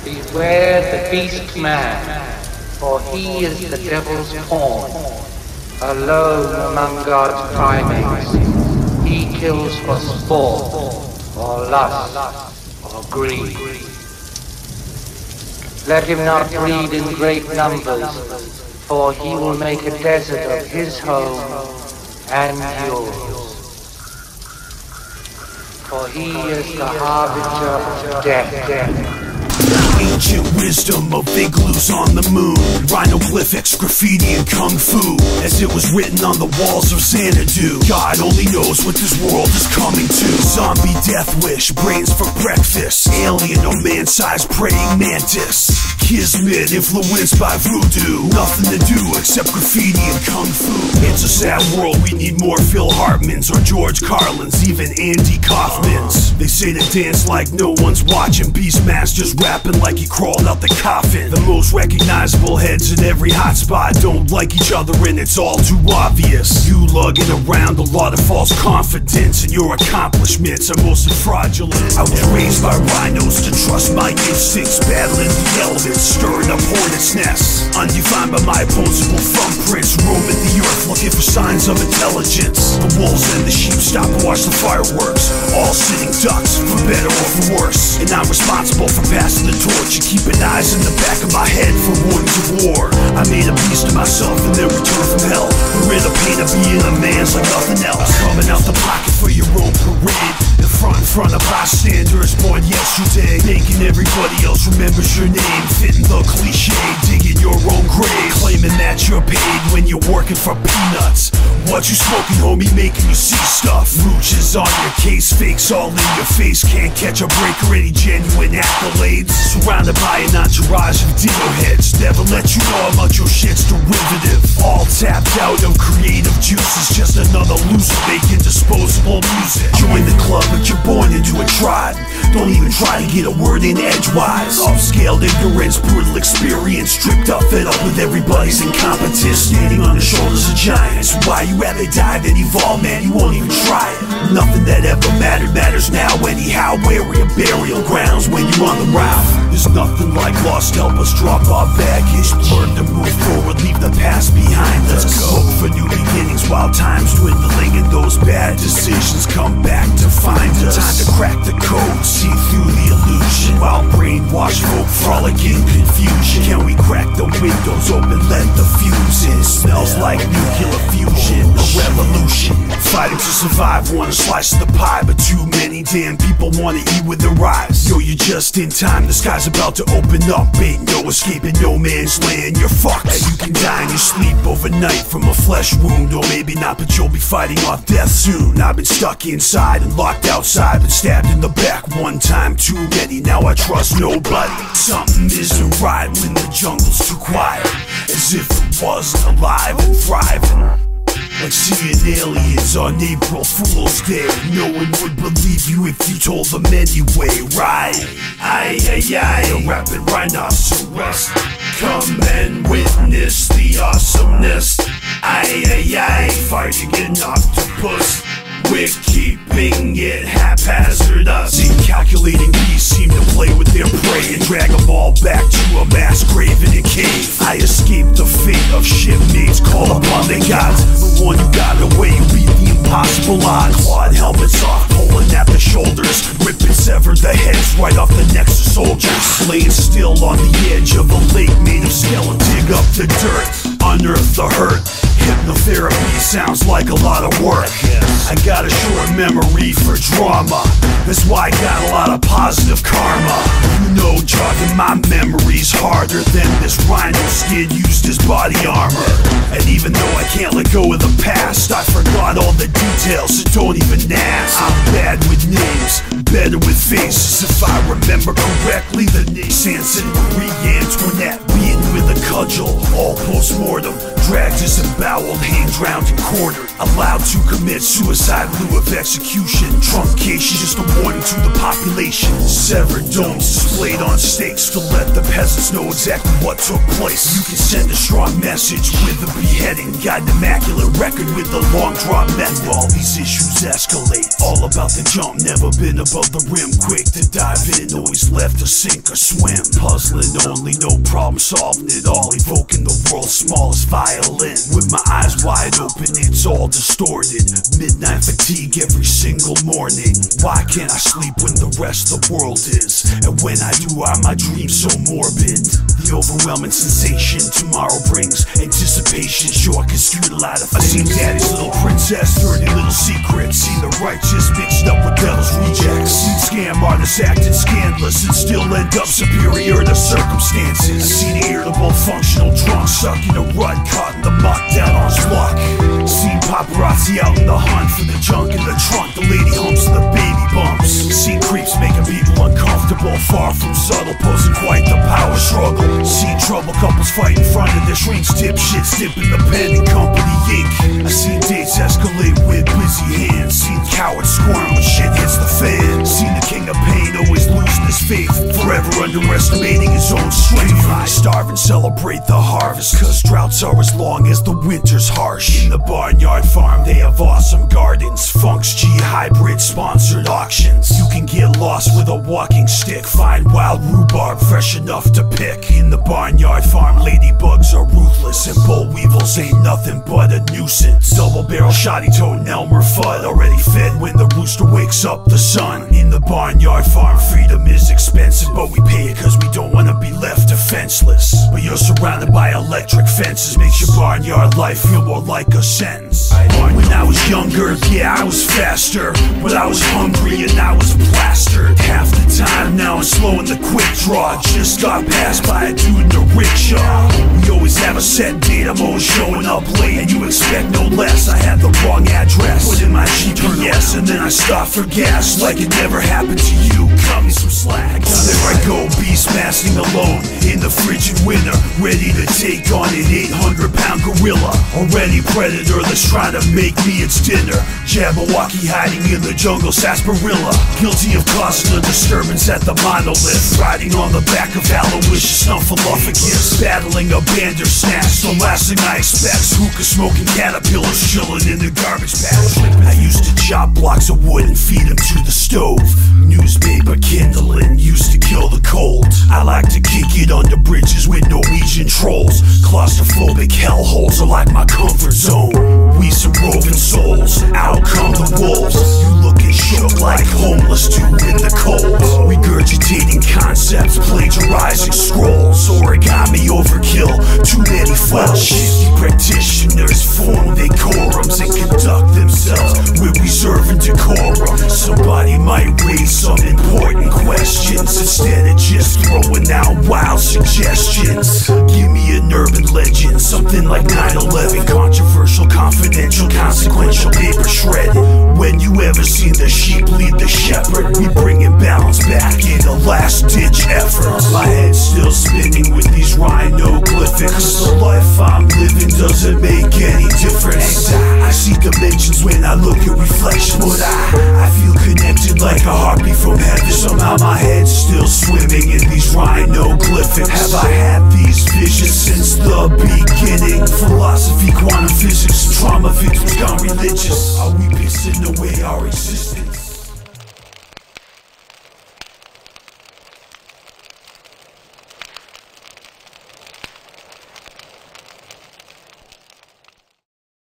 Beware the beast man, for he is the devil's pawn. Alone among God's primates, he kills for sport, or lust, or greed. Let him not breed in great numbers, for he will make a desert of his home and yours. For he is the harbinger of death. Ancient wisdom of igloos on the moon, Rhinoglyphics, Graffiti N Kung Fu, as it was written on the walls of Xanadu. God only knows what this world is coming to. Zombie death wish, brains for breakfast, alien or man-sized praying mantis. Kismet influenced by voodoo, nothing to do except graffiti and kung fu. It's a sad world, we need more Phil Hartmans or George Carlins, even Andy Kaufmans. They say to dance like no one's watching, BstMstR's rapping like he crawled out the coffin. The most recognizable heads in every hotspot don't like each other and it's all too obvious. You lugging around a lot of false confidence, and your accomplishments are mostly fraudulent. I was raised by rhinos to trust my instincts, battling the elements, stirring up hornets' nests. Undefined by my opposable thumbprints, roaming the earth looking for signs of intelligence. The wolves and the sheep stop to watch the fireworks, all sitting ducks, for better or for worse. And I'm responsible for passing the torch and keeping eyes in the back of my head for warnings of war. I made a beast of myself and then returned from hell. We're in the pain of being a man's like nothing else. Coming out the pocket for your own parade, in front of bystanders born yesterday, making everybody else remembers your name, fitting the cliche, digging your own grave, claiming that you're paid when you're working for peanuts. What you smoking, homie, making you see stuff. Rooches on your case, fakes all in your face, can't catch a break or any genuine accolades. Surrounded by an entourage of ditto heads, never let you know how much your shit's derivative. All tapped out of creative juices, just another loser making disposable music. Join the club, but you're born into a tribe. Don't even try to get a word in edgewise. Upscaled ignorance, brutal experience, stripped up, fed up with everybody's incompetence, standing on the shoulders of giants. Why you rather die than evolve, man? You won't even try it. Nothing that ever mattered matters now anyhow. Where are your burial grounds when you're on the route? There's nothing like lost, help us drop our baggage, learn to move forward, leave the past behind us. Hope for new beginnings while time's dwindling and those bad decisions come back to find us. Time to crack the code, see through the illusion, while brainwashed folk frolic in confusion. Can we crack the windows open, let the fuse in? Smells like nuclear fusion, a revolution. Fighting to survive, want a slice of the pie, but too many damn people wanna eat with their eyes. Yo, you're just in time, the sky's about to open up. Ain't no escaping no man's land, you're fucked. And you can die in your sleep overnight from a flesh wound, or maybe not, but you'll be fighting off death soon. I've been stuck inside and locked outside, been stabbed in the back one time too many, now I trust nobody. Something isn't right when the jungle's too quiet, as if it wasn't alive and thriving. Like seeing aliens on April Fool's Day. No one would believe you if you told them anyway, right? Aye, aye, aye, a rapid rhinoceros, come and witness the awesomeness. Aye, aye, aye, fighting an octopus, we're keeping it haphazardous. Calculating beasts seem to play with their prey and drag them all back to a mass grave in a cave. I escaped the fate of shipmates, call upon the gods. The one who got away beat the impossible odds. Clawed helmets off, pulling at the shoulders, rip and sever the heads right off the necks of soldiers. Laying still on the edge of a lake made of skeleton, dig up the dirt, unearth the hurt. Hypnotherapy sounds like a lot of work. I got a short memory for drama, that's why I got a lot of positive karma. You know, jogging my memory's harder than this rhino skin used as body armor. And even though I can't let go of the past, I forgot all the details, so don't even ask. I'm bad with names, better with faces. If I remember correctly, the name Sanson, Marie Antoinette, beaten with a cudgel, all post-mortem, dragged, disemboweled, hand-drowned and cornered, allowed to commit suicide in lieu of execution. Truncation, just a warning to the population. Severed domes displayed on stakes to let the peasants know exactly what took place. You can send a strong message with a beheading, got an immaculate record with the long draw method. All these issues escalate, all about the jump, never been above the rim. Quick to dive in, always left to sink or swim. Puzzling only, no problem solving it all, evoking the world's smallest violin. With my eyes wide open, it's all distorted. Midnight fatigue every single morning. Why can't I sleep when the rest of the world is? And when I do, are my dreams so morbid? The overwhelming sensation tomorrow brings, anticipation sure can skew a lot of things. I seen daddy's little princess, dirty little secrets, seen the righteous mixed up with devil's rejects, seen scam artists acting scandalous and still end up superior to circumstances. I seen irritable functional drunk stuck in a rut, caught in the muck down on his luck. Seen paparazzi out in the hunt for the junk in the trunk, the lady humps and the baby bumps. Seen creeps making people uncomfortable, far from subtle, posing quite the power struggle. Seen trouble couples fight in front of their shrinks, dipshits dipping the pen and company ink. I seen dates escalate with busy hands, seen cowards squirm when shit hits the fan. Seen the king of pain always losing his faith, forever underestimating his own strength. Starve and celebrate the harvest, cause droughts are as long as the winter's harsh. In the Barnyard Farm they have awesome gardens, Funk's G hybrid sponsored auctions. You can get lost with a walking stick, find wild rhubarb fresh enough to pick. In the Barnyard Farm ladybugs are ruthless, and boll weevils ain't nothing but a nuisance. Double barrel shotty toting Elmer Fudd, already fed when the rooster wakes up the sun. In the Barnyard Farm freedom is expensive, but we pay it cause we don't wanna be left defenseless. But you're surrounded by electric fences, makes your barnyard life feel more like a sentence. When I was younger, yeah, I was faster, but I was hungry and I was plastered. Half the time now I'm slow in the quick draw, just got passed by a dude in a rickshaw. We always have a set date, I'm always showing up late, and you expect no less. I had the wrong address, put in my GPS, and then I stopped for gas, like it never happened to you. Cut me some slack. There I go, beastmasking alone in the frigid winter, ready to take on an 800-pound gorilla or any predator that's trying to make me its dinner. Jabberwocky hiding in the jungle, sarsaparilla, guilty of causing a disturbance at the Monolith, riding on the back of Aloysius Snuffleupagus, battling a bandersnatch. The last thing I expect's hookah smoking caterpillars chilling in the garbage patch. I used to chop blocks of wood and feed them to the stove, newspaper kindling used to kill the cold. I like to kick it under bridges with Norwegian trolls, claustrophobic hellholes are like my comfort zone. We some roving souls, out come the wolves. You looking shook like homeless too in the cold, regurgitating concepts, plagiarizing scrolls, origami overkill, too many files. Shifty practitioners form decorums and conduct themselves with reserve and decorum. Somebody might raise some important questions instead of just throwing out wild suggestions. Give me an urban legend, something like 9/11, controversial, confidential, consequential, paper shredded. When you ever seen the sheep lead the shepherd, we bringing balance back in a last-ditch effort. My head's still spinning with these rhinoglyphics. The life I'm living doesn't make any difference. I see dimensions when I look at reflections, but I feel connected like a heartbeat from heaven. Somehow my head's still swimming in these rhinoglyphics. Have I had these visions since the beginning? Philosophy, quantum physics, trauma victims gone religious. Are we pissing away our existence?